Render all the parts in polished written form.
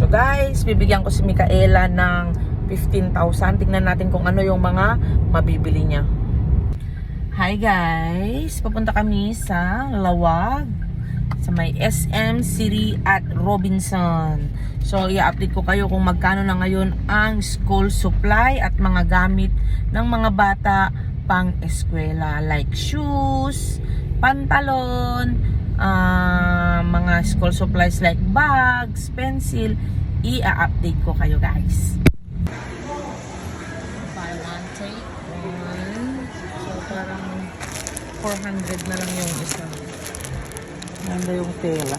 So guys, bibigyan ko si Micaela ng 15,000. Tingnan natin kung ano yung mga mabibili niya. Hi guys, papunta kami sa Lawag, sa may SM City at Robinson. So i-update ko kayo kung magkano na ngayon ang school supply at mga gamit ng mga bata pang eskwela, like shoes, pantalon, mga school supplies like bags, pencil. I-update ko kayo guys. Buy one, take one. So parang 400 na lang yung isa. Ganda yung tela.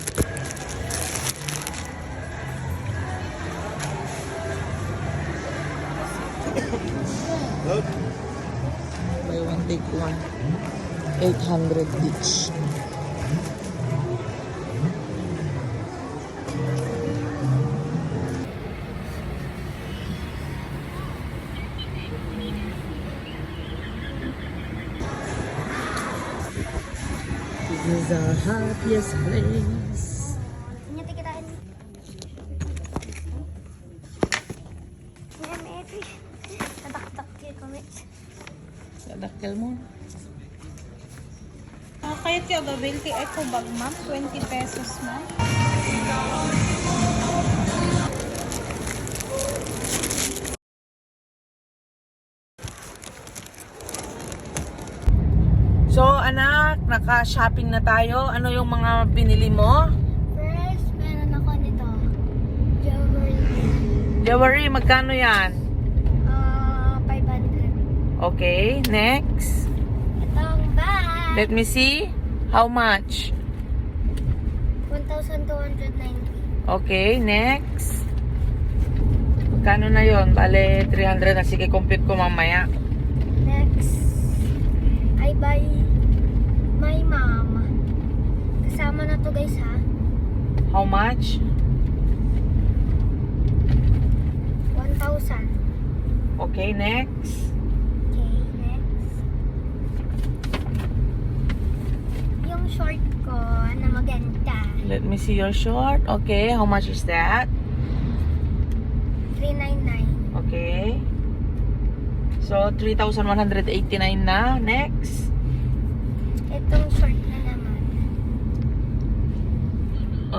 Buy one, take one. 800 each. This is our happiest place. Sadakkel mo. Kayat yung gabinti eco bag ma'am, 20 pesos ma'am. So anak, naka-shopping na tayo. Ano yung mga binili mo? First, meron ako nito. Jewelry. Jewelry, magkano yan? 500. Okay, next. Itong bag. Let me see. How much? 1,290. Okay, next. Magkano na yon? Bale, 300 na. Sige, compute ko mamaya. Next, I buy my mom. Kasama na to guys ha. How much? 1,000. Okay, next. Okay, next. Yung short ko na maganda. Let me see your short. Okay, how much is that? 399. Okay. So, 3,189 na. Next. Itong short na naman.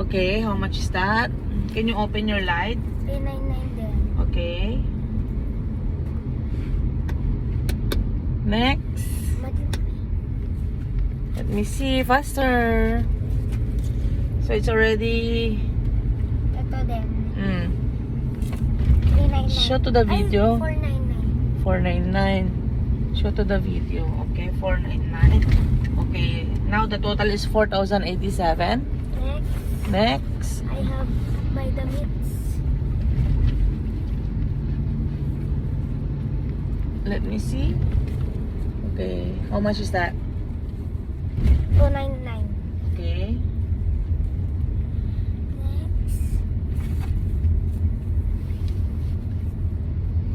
Okay, how much is that? Can you open your light? 399 din. Okay. Next. Let me see. Faster. So, it's already... Ito din. 399. Show to the video. Ay, 499. 499. Show to the video. Okay, 499. Okay, now the total is 4,087. Next, Next. I have my damit. Let me see. Okay, how much is that? 299. Okay. Next.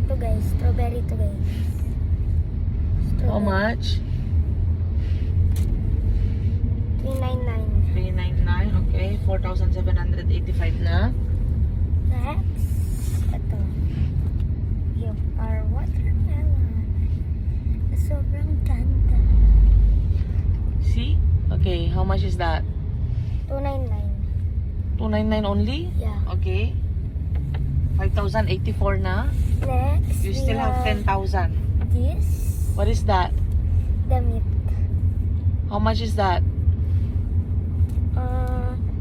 Ito guys, strawberry to guys. How much? 399. 399. Okay, 4,785 na. Next, ito. Yung our watermelon. Sobrang ganda. See? Okay, how much is that? 299. 299 only? Yeah. Okay. 5,084 na. Next, You still have 10,000. this. What is that? Damit. How much is that?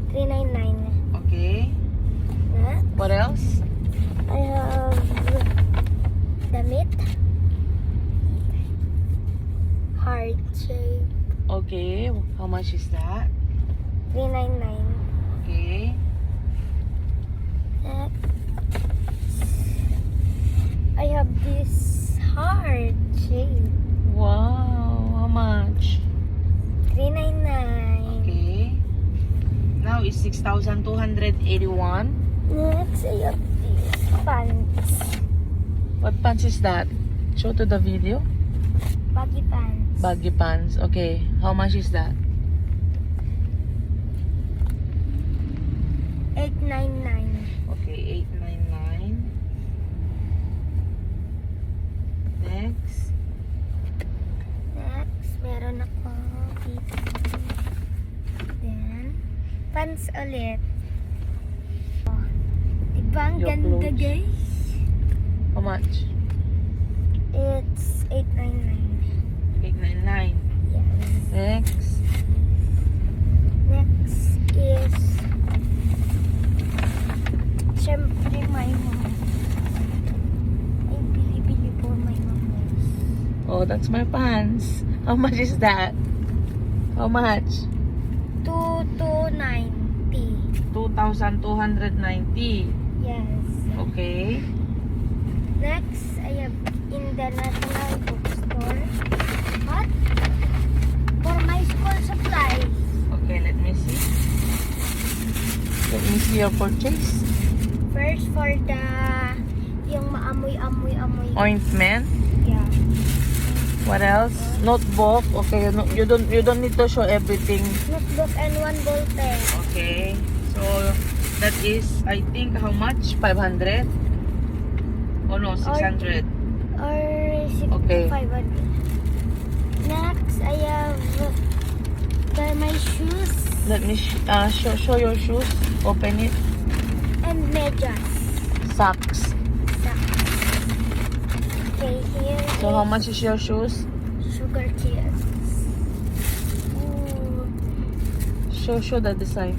399. Okay. Next, What else? I have damit. Heart shape. Okay. How much is that? 399. Okay. Next, I have this heart shape. Wow. How much? 399. Okay. Now is 6,281. Next, I have this pants. What pants is that? Show to the video. Baggy pants. Baggy pants. Okay. How much is that? 899. Okay, ulit. Oh, diba ang Your ganda, clothes. guys? How much? It's 899. 899. Yes. Next. Next is syempre my mom. Ay, bili-bili po my mom, guys. Oh, that's my pants. How much is that? How much? 2,290. 2,290. Yes. Okay. Next, I have in the National Bookstore. What? For my school supplies. Okay, let me see. Let me see your purchase. First, for the yung maamoy-amoy-amoy. Ointment. Yeah. What else? Notebook. Okay, you don't need to show everything. Notebook and one ball pen. Okay. So that is, I think, how much? 500? Oh no, 600. Or Okay. 500. Next, I have my shoes Let me show your shoes. Open it. and medyas. Socks. Okay, here So how is much is your shoes? sugar cubes. Ooh. Show the design.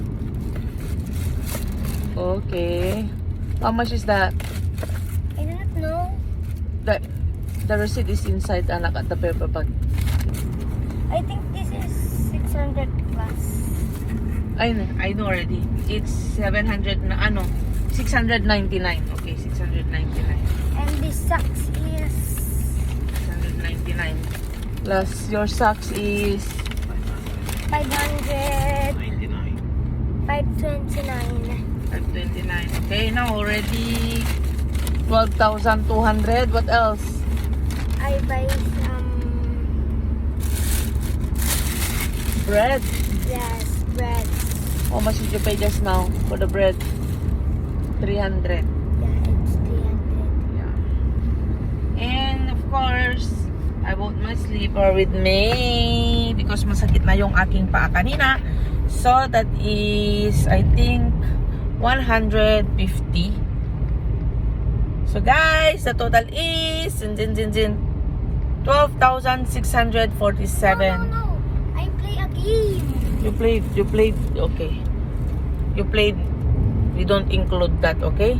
Okay. How much is that? I don't know. The receipt is inside, anak, at the paper bag. I think this is 600 plus. I know already. It's 700 na, 699. Okay, 699. And this socks is 699. Plus your socks is 500, 99. 529. 529. Okay, now already 12,200. What else? I buy some, Bread. yes, bread. How much did you pay just now for the bread? 300. Yeah, it's 300. Yeah. And of course, I bought my slipper with me because masakit na yung aking paa kanina. So that is, I think, 150. So guys, the total is 12,647. No. I play a game. You played, okay. You played, we don't include that, okay?